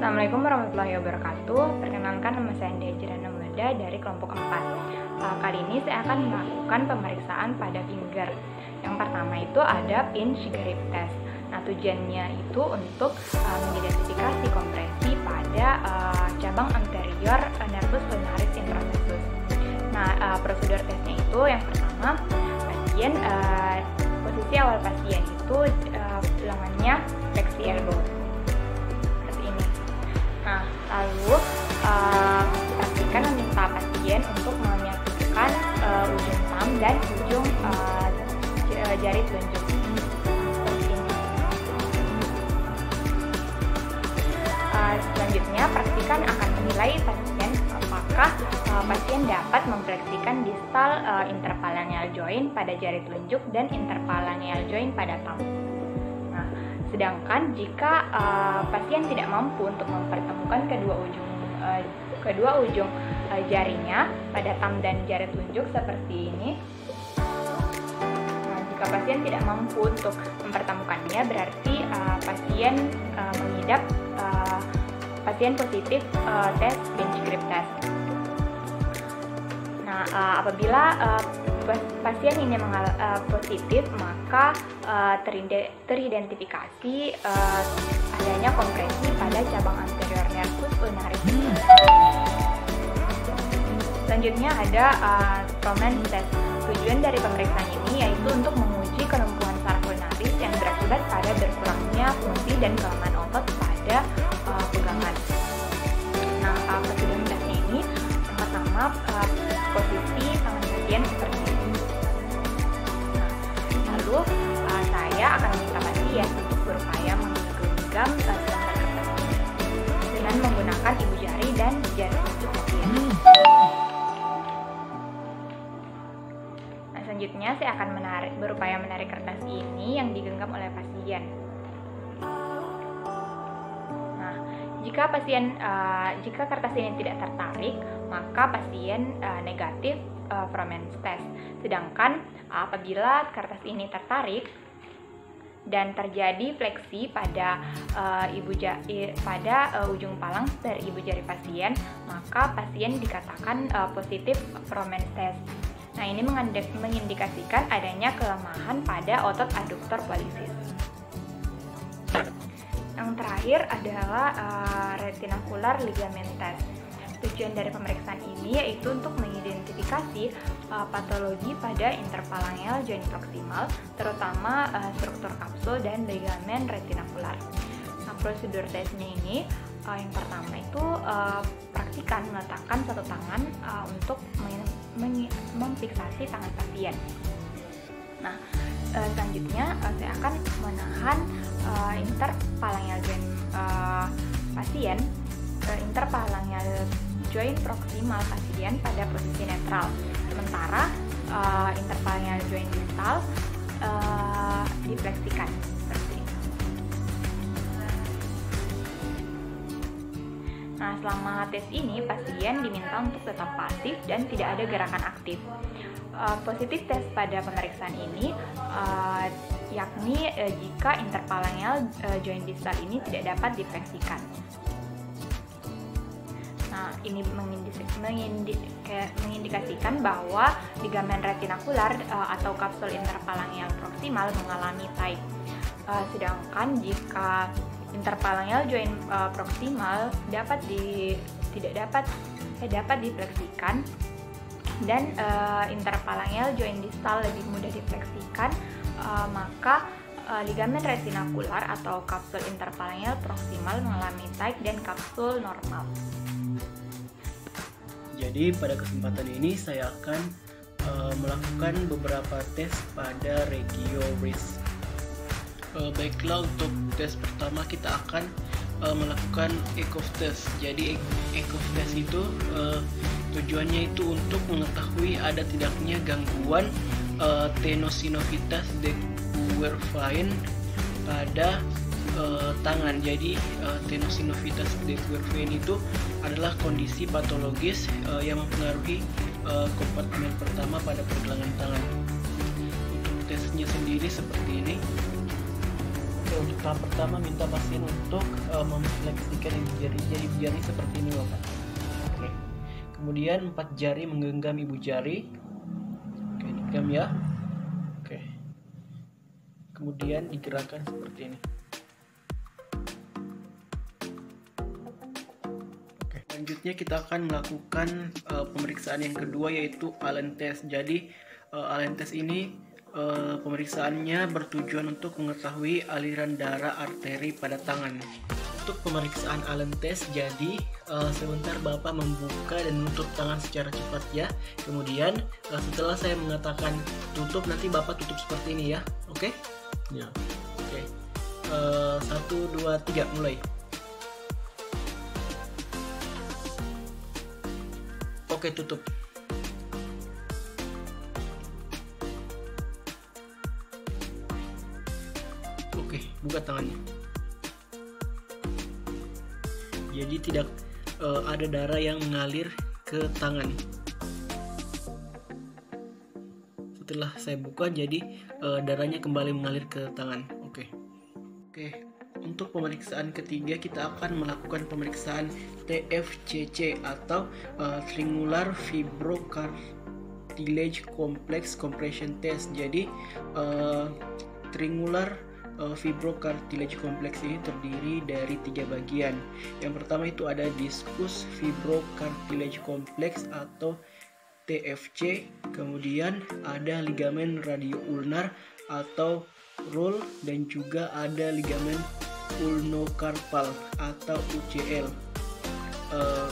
Assalamualaikum warahmatullahi wabarakatuh. Perkenalkan, nama saya Anda Jirana Mulda dari kelompok 4. Kali ini saya akan melakukan pemeriksaan pada finger. Yang pertama itu ada pinch grip test. Nah, tujuannya itu untuk mengidentifikasi kompresi pada cabang anterior nervus ulnaris introssesus. Nah, prosedur tesnya itu yang pertama, posisi awal pasien itu lengannya flexi elbow. Nah, lalu pastikan meminta pasien untuk menyatukan ujung thumb dan ujung jari telunjuk. Selanjutnya, pastikan akan menilai pasien apakah pasien dapat mempleksikan distal interphalangeal joint pada jari telunjuk dan interphalangeal joint pada thumb. Sedangkan jika pasien tidak mampu untuk mempertemukan kedua ujung jarinya pada thumb dan jari telunjuk seperti ini, jika pasien tidak mampu untuk mempertemukannya, berarti pasien positif tes pinch grip test. Nah, apabila pasien ini positif, maka teridentifikasi adanya kompresi pada cabang anterior nervus ulnaris. Selanjutnya ada Froment test. Tujuan dari pemeriksaan ini yaitu untuk menguji kelumpuhan saraf ulnaris yang berakibat pada berkurangnya fungsi dan kelemahan otot pada pegangan. Nah, prosedur tesnya ini yang pertama, posisi tangan pasien seperti ini. Lalu saya akan meminta pasien untuk berupaya menggenggam selangkah kertas dengan menggunakan ibu jari dan jari telunjuk pasien. Nah, selanjutnya saya akan berupaya menarik kertas ini yang digenggam oleh pasien. Nah, jika kertas ini tidak tertarik, maka pasien negatif Froment test. Sedangkan apabila kertas ini tertarik dan terjadi fleksi pada ujung palang dari ibu jari pasien, maka pasien dikatakan positif Froment test. Nah, ini mengindikasikan adanya kelemahan pada otot adduktor pollicis. Yang terakhir adalah retinacular ligament test. Tujuan dari pemeriksaan ini yaitu untuk mengidentifikasi patologi pada interphalangeal joint proximal, terutama struktur kapsul dan ligamen retinacular. Nah, prosedur tesnya ini yang pertama itu praktikan meletakkan satu tangan untuk memfiksasi tangan pasien. Nah, selanjutnya saya akan menahan interphalangeal joint pasien, interphalangeal joint proximal pasien pada posisi netral, sementara interphalangeal joint distal difleksikan seperti ini. Nah, selama tes ini pasien diminta untuk tetap pasif dan tidak ada gerakan aktif. Positif tes pada pemeriksaan ini yakni jika interphalangeal joint distal ini tidak dapat difleksikan. Nah, ini mengindikasikan bahwa ligamen retinacular atau kapsul interphalangeal proximal mengalami tight. Sedangkan jika interphalangeal joint proximal tidak dapat difleksikan dan interphalangeal joint distal lebih mudah difleksikan, maka ligamen retinacular atau kapsul interphalangeal proximal mengalami tight dan kapsul normal. Jadi pada kesempatan ini saya akan melakukan beberapa tes pada regio wrist. Baiklah, untuk tes pertama kita akan melakukan Ekhof test. Jadi Ekhof test itu tujuannya itu untuk mengetahui ada tidaknya gangguan tenosinovitas de Quervain pada tangan. Jadi tenosinovitas de Quervain itu adalah kondisi patologis yang mempengaruhi kompartemen pertama pada pergelangan tangan. Untuk tesnya sendiri seperti ini. Untuk Tahap pertama minta pasien untuk memfleksikan jari seperti ini Bapak. Oke. Kemudian 4 jari menggenggam ibu jari. Oke, digenggam ya. Oke. Kemudian digerakkan seperti ini. Oke. Selanjutnya kita akan melakukan pemeriksaan yang kedua, yaitu Allen test. Jadi Allen test ini pemeriksaannya bertujuan untuk mengetahui aliran darah arteri pada tangan. Untuk pemeriksaan Allen test, jadi sebentar Bapak membuka dan menutup tangan secara cepat ya. Kemudian setelah saya mengatakan tutup, nanti Bapak tutup seperti ini ya. Oke? Ya. Oke. 1, 2, 3 mulai. Oke, tutup. Oke, buka tangannya. Jadi tidak ada darah yang mengalir ke tangan. Setelah saya buka, jadi darahnya kembali mengalir ke tangan. Oke. Untuk pemeriksaan ketiga, kita akan melakukan pemeriksaan TFCC atau Triangular Fibrocartilage Complex Compression Test. Jadi Triangular Fibrocartilage Complex ini terdiri dari 3 bagian. Yang pertama itu ada Discus Fibrocartilage Complex atau TFC, kemudian ada ligamen radioulnar atau RUL, dan juga ada ligamen ulnocarpal atau UCL.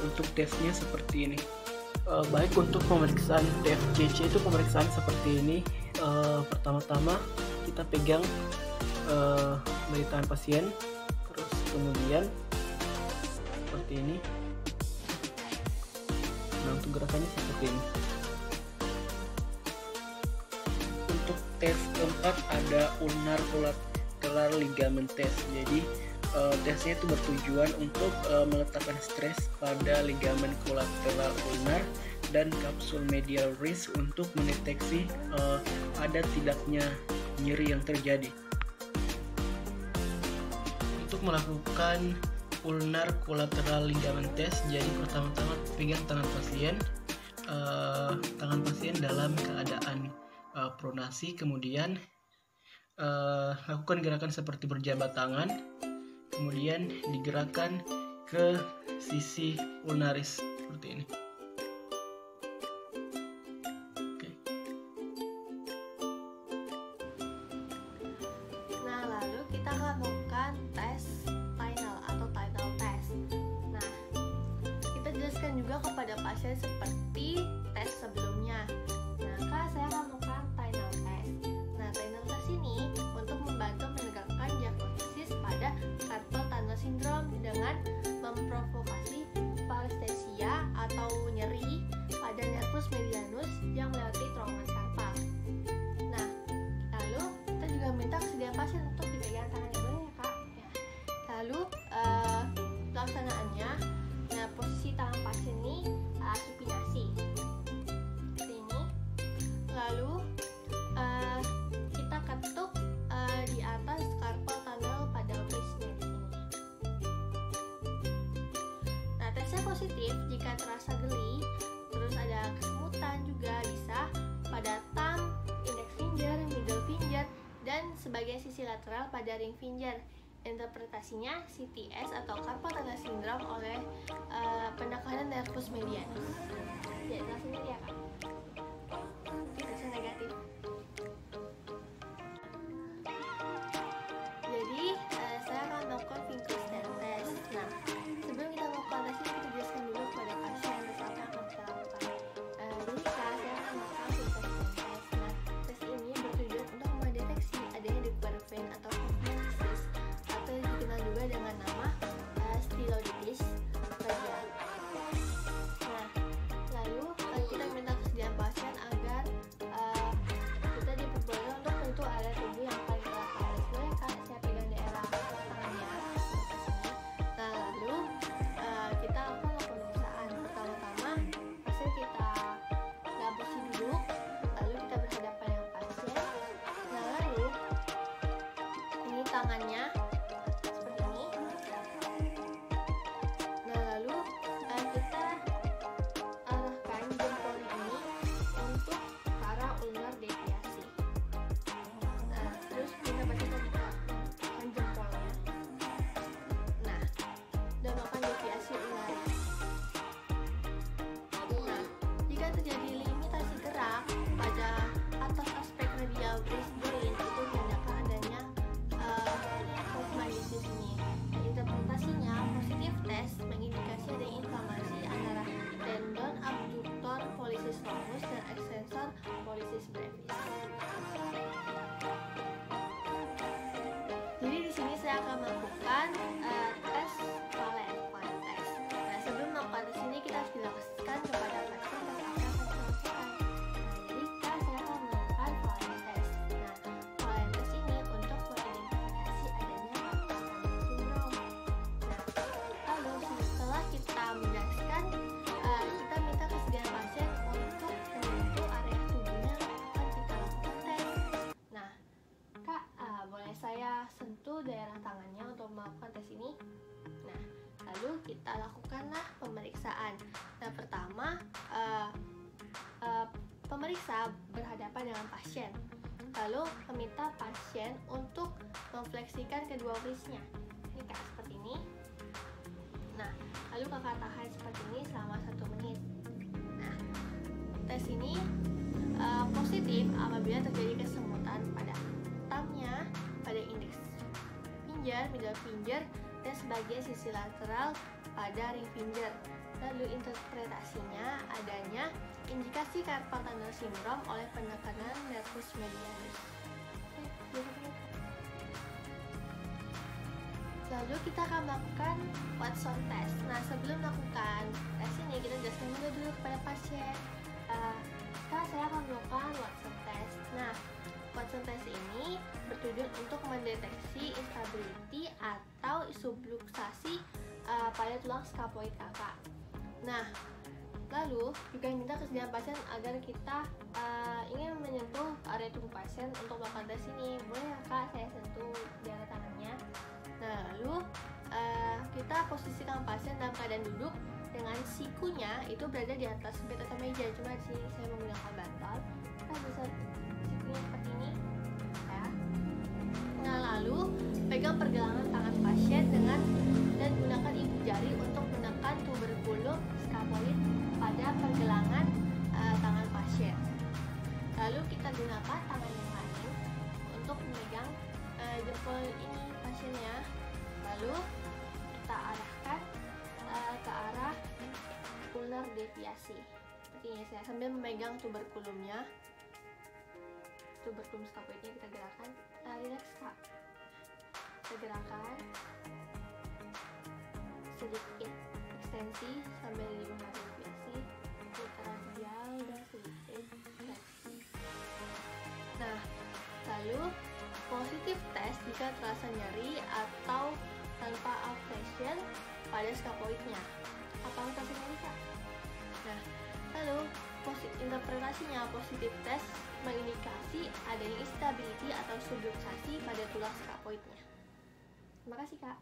Untuk tesnya seperti ini. Baik, untuk pemeriksaan TFCC itu pemeriksaan seperti ini. Pertama-tama kita pegang dari tangan pasien, terus kemudian seperti ini. Nah, untuk gerakannya seperti ini. Untuk tes keempat ada ulnar collateral ligament test. Jadi tesnya itu bertujuan untuk meletakkan stres pada ligamen kolateral ulnar dan kapsul medial wrist untuk mendeteksi ada tidaknya nyeri yang terjadi. Untuk melakukan ulnar collateral ligament test, jadi pertama-tama pegang tangan pasien dalam keadaan pronasi, kemudian lakukan gerakan seperti berjabat tangan, kemudian digerakkan ke sisi ulnaris seperti ini. Nah, lalu kita akan melakukan tes Tinel atau Tinel test. Nah, kita jelaskan juga kepada pasien seperti tes sebelumnya. Maka saya akan melakukan Tinel test. Nah, Tinel test ini untuk membantu menegakkan diagnosis pada carpal tunnel syndrome dengan memprovokasi parestesia atau nyeri pada nervus medianus yang melewati terowongan karpal. Nah, lalu kita juga minta kesediaan pasien untuk dipegang tangannya dulu ya Kak. Lalu pelaksanaannya, nah posisi tangan pasien ini supinasi seperti ini. Lalu kita ketuk di atas carpal tunnel pada wristnya di sini. Nah, tesnya positif jika terasa geli, terus ada kesemutan juga bisa pada thumb, index finger, middle finger, dan sebagian sisi lateral pada ring finger. Interpretasinya CTS atau carpal tunnel syndrome oleh penekanan nervus medianus. Ya, langsung aja ya Kak. Tesnya negatif. Jadi saya akan melakukan Finkelstein test. Nah, sebelum kita melakukan tes ini, kita jelaskan dulu kepada pasien tes apa yang akan kita lakukan. Jadi saya akan melakukan Finkelstein test. Nah, tes ini bertujuan untuk mendeteksi adanya deeper vein atau disease, atau dikenal juga dengan nama styloiditis radial. Nah, lalu kita minta kesediaan pasien agar kita diperbolehkan untuk tentu area tubuh yang paling terlalu boleh Kak, saya pegang daerah tangannya. Nah, lalu kita akan melakukan pemeriksaan. Pertama-tama pasien kita dalam posisi duduk, lalu kita berhadapan dengan pasien. Nah, lalu ini tangannya kita sentuh daerah tangannya untuk melakukan tes ini. Nah, lalu kita lakukanlah pemeriksaan. Nah, pertama pemeriksa berhadapan dengan pasien, lalu meminta pasien untuk memfleksikan kedua wristnya. Ini kayak seperti ini. Nah, lalu kakak tahan seperti ini selama 1 menit. Nah, tes ini positif apabila terjadi kesemutan pada thumbnya, pada indeks finger, middle finger, dan sebagian sisi lateral pada ring finger. Lalu interpretasinya adanya indikasi carpal tunnel syndrome oleh penekanan nervus medialis. Lalu kita akan melakukan Watson test. Nah, sebelum melakukan tes ini kita jelaskan dulu kepada pasien. Saya akan melakukan Watson test. Nah, Watson test ini bertujuan untuk mendeteksi instability atau subluxasi pada tulang scapuloid kakak. Nah, lalu juga minta kesediaan pasien agar kita ingin menyentuh area tubuh pasien untuk melakukan tes ini. Boleh ya kak, saya sentuh di area tangannya. Nah, lalu kita posisikan pasien dalam keadaan duduk dengan sikunya itu berada di atas bed atau meja. Cuma di sini saya menggunakan bantal. Kita bisa sikunya seperti ini, ya. Nah, lalu pegang pergelangan tangan pasien dan gunakan ibu jari untuk menekan tuberkulum scapuloid pada pergelangan tangan pasien. Lalu kita gunakan tangan yang lain untuk memegang jempol ini pasiennya. Lalu kita arahkan ke arah ulnar deviasi. Seperti ini saya sambil memegang tuberkulumnya. Tuberkulum scapuloidnya kita gerakan. Relax kak. Kita gerakan sedikit ekstensi sambil di ulnar deviasi, sedikit radial dan sedikit fleksi. Nah, lalu positif test jika terasa nyeri atau tanpa abrasion pada scapuloidnya. Apakah terasa nyeri kak? Nah, lalu interpretasinya positif test mengindikasi adanya instability atau subluxasi pada tulang scapuloidnya. Terima kasih kak.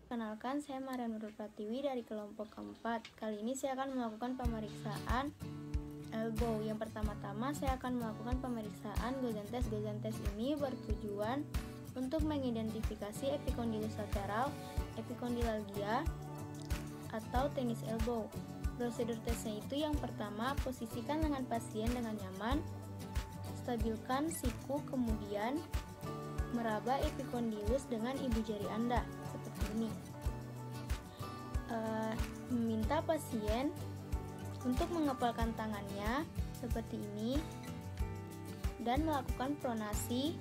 Kenalkan, saya Marian Nurul Pratiwi dari kelompok keempat. Kali ini saya akan melakukan pemeriksaan elbow. Yang pertama-tama saya akan melakukan pemeriksaan Gaussian test. Gaussian test ini bertujuan untuk mengidentifikasi epicondylus lateral, epicondylalgia, atau tenis elbow. Prosedur tesnya itu yang pertama, posisikan lengan pasien dengan nyaman, stabilkan siku, kemudian meraba epicondylus dengan ibu jari Anda seperti ini. Meminta pasien untuk mengepalkan tangannya seperti ini dan melakukan pronasi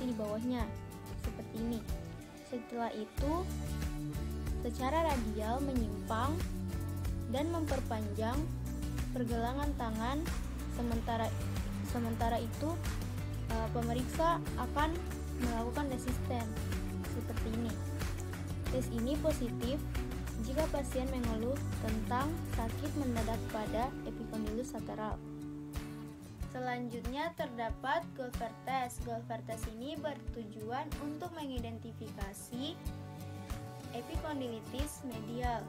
di bawahnya seperti ini. Setelah itu secara radial menyimpang dan memperpanjang pergelangan tangan. Sementara itu pemeriksa akan melakukan resisten seperti ini. Tes ini positif jika pasien mengeluh tentang sakit mendadak pada epicondylus lateral. Selanjutnya terdapat Goldberg test. Goldberg test ini bertujuan untuk mengidentifikasi epicondylitis medial.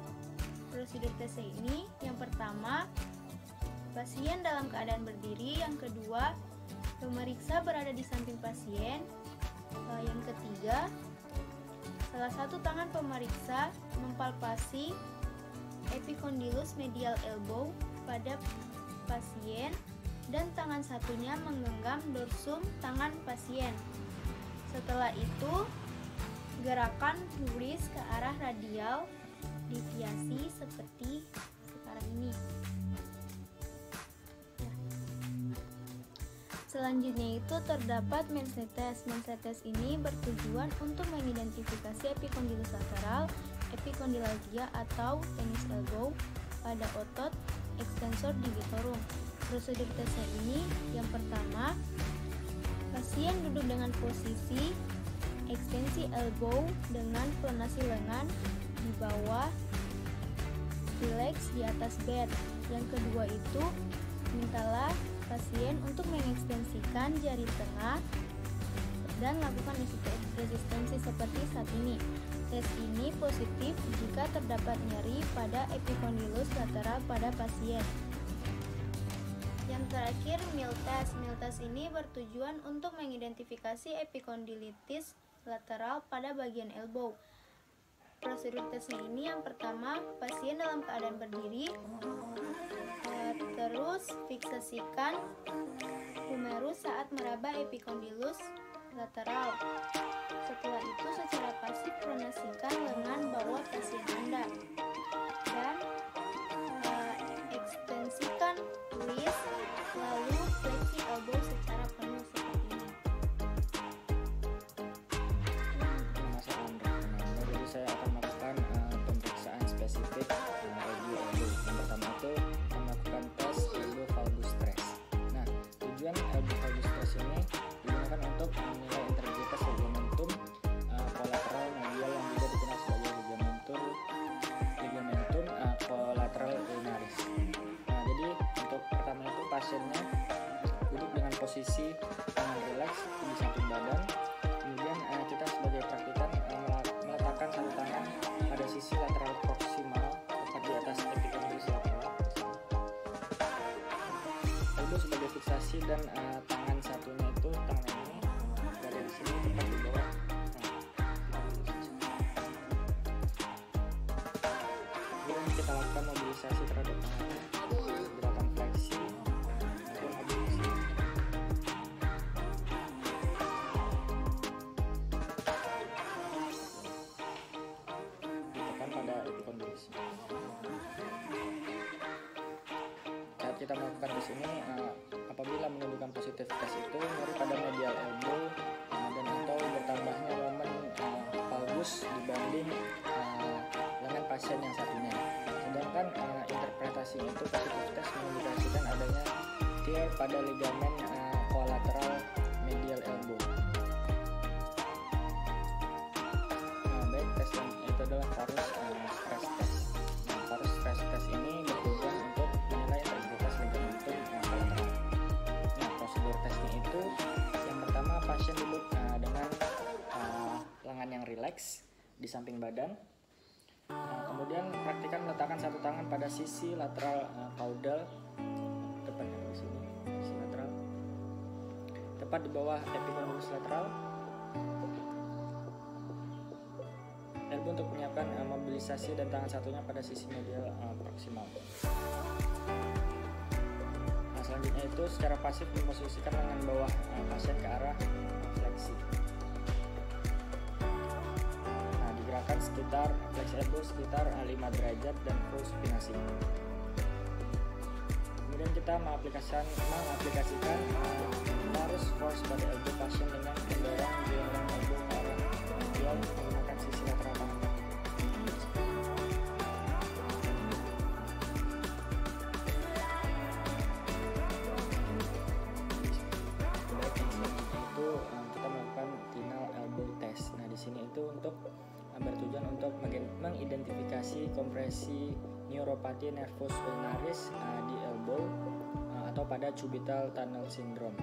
Prosedur tes ini yang pertama, pasien dalam keadaan berdiri. Yang kedua, pemeriksa berada di samping pasien. Yang ketiga, salah satu tangan pemeriksa mempalpasi epicondylus medial elbow pada pasien dan tangan satunya menggenggam dorsum tangan pasien. Setelah itu, gerakan wrist ke arah radial deviasi seperti sekarang ini. Selanjutnya itu terdapat Mensley test. Mensley test ini bertujuan untuk mengidentifikasi epicondylus lateral, epicondylalgia atau tenis elbow pada otot extensor digitorum. Prosedur tesnya ini yang pertama, pasien duduk dengan posisi ekstensi elbow dengan pronasi lengan di bawah, relax di atas bed. Yang kedua itu, mintalah pasien untuk mengekstensikan jari tengah dan lakukan resistensi seperti saat ini. Tes ini positif jika terdapat nyeri pada epikondylus lateral pada pasien. Yang terakhir, Mill test. Mill test ini bertujuan untuk mengidentifikasi epikondylitis lateral pada bagian elbow. Prosedur tesnya ini yang pertama, pasien dalam keadaan berdiri, terus fiksasikan humerus saat meraba epikondylus lateral. Setelah itu secara pasif pronasikan lengan bawah pasien Anda dan ekstensikan wrist, lalu fleksi elbow secara penuh seperti ini. Jadi saya akan melakukan pemeriksaan spesifik regio elbow. Yang pertama itu melakukan tes elbow valgus stress. Nah, tujuan elbow valgus stress ini digunakan untuk menilai integritas ligamentum kolateral medial yang juga dikenal sebagai ligamentum kolateral ulnaris. Nah, jadi untuk pertama itu pasiennya duduk dengan posisi tangan rileks di samping badan. Kemudian kita sebagai praktikan meletakkan satu tangan pada sisi lateral proksimal tepat di atas epikondylus lateral. Elbow sebagai fiksasi dan tangan satunya itu tangan ini berada di sini tepat di bawah. Kemudian kita lakukan mobilisasi terhadap tangannya, gerakan fleksi maupun abduksi. Ditekan pada epikondylus. Saat kita melakukan tes ini, apabila menunjukkan positif tes itu nyeri pada medial elbow dan atau bertambahnya momen valgus dibanding dengan pasien yang satunya. Sedangkan interpretasinya itu positif tes mengindikasikan adanya tear pada ligamen kolateral medial elbow. Baik, tes itu adalah Varus stress test. Nah, Varus stress test ini bertujuan untuk menilai integritas ligamentum kolateral. Nah, prosedur tesnya itu yang pertama pasien duduk dengan lengan yang rileks di samping badan. Nah, kemudian praktikan meletakkan satu tangan pada sisi lateral caudal, tepatnya di sini, sisi lateral, tepat di bawah epikondylus lateral. Elbow untuk menyiapkan mobilisasi dan tangan satunya pada sisi medial proksimal. Nah, selanjutnya itu secara pasif memposisikan lengan bawah pasien ke arah fleksi. Digerakkan sekitar flex elbow sekitar 5 derajat dan full supinasi. Kemudian kita mengaplikasikan Varus force pada elbow pasien dengan mendorong gelombang elbow ke arah medial menggunakan sisi lateral tangan. Baik, itu kita melakukan tinal elbow test. Nah, di sini itu untuk bertujuan untuk mengidentifikasi kompresi neuropati nervus ulnaris di elbow atau pada cubital tunnel syndrome.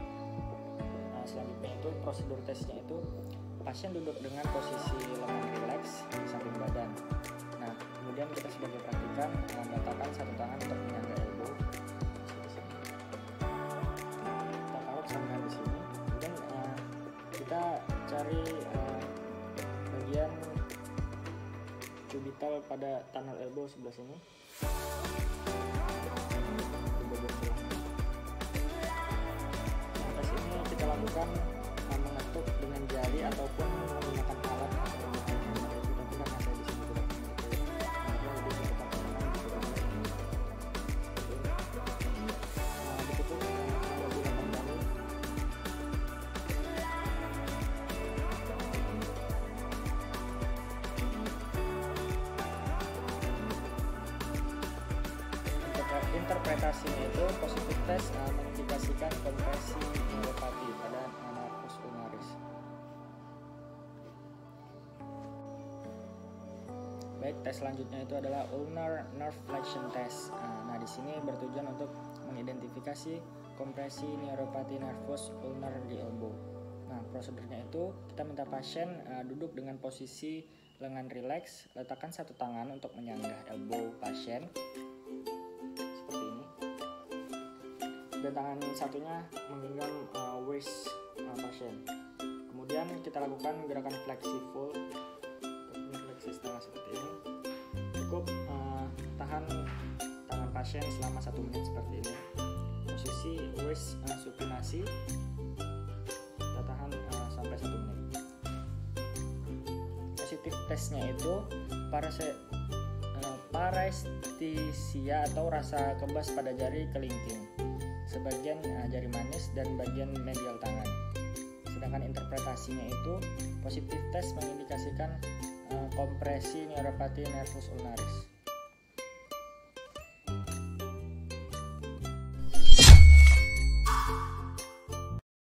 Nah, selanjutnya itu prosedur tesnya itu pasien duduk dengan posisi lengan rileks di samping badan. Nah, kemudian kita sebagai praktikan meletakkan satu tangan untuk menyangga elbow. Kita taruh sampai di sini. Kemudian kita cari bagian cubital pada tunnel elbow sebelah sini. Tes ini kita lakukan mengetuk dengan jari ataupun menggunakan alat Interpretasinya itu positif test mengindikasikan kompresi neuropati pada nervus ulnaris. Baik, tes selanjutnya itu adalah ulnar nerve flexion test. Nah, di sini bertujuan untuk mengidentifikasi kompresi neuropathy nervus ulnar di elbow. Nah, prosedurnya itu kita minta pasien duduk dengan posisi lengan rileks, letakkan satu tangan untuk menyanggah elbow pasien seperti ini, dan tangan satunya menggenggam waist pasien. Kemudian kita lakukan gerakan fleksi full, fleksi setengah seperti ini. Cukup tahan tangan pasien selama 1 menit seperti ini. Posisi waist supinasi kita tahan sampai 1 menit. Positif testnya itu parestesia atau rasa kebas pada jari kelingking, sebagian jari manis dan bagian medial tangan. Sedangkan interpretasinya itu positif test mengindikasikan kompresi neuropathy nervus ulnaris.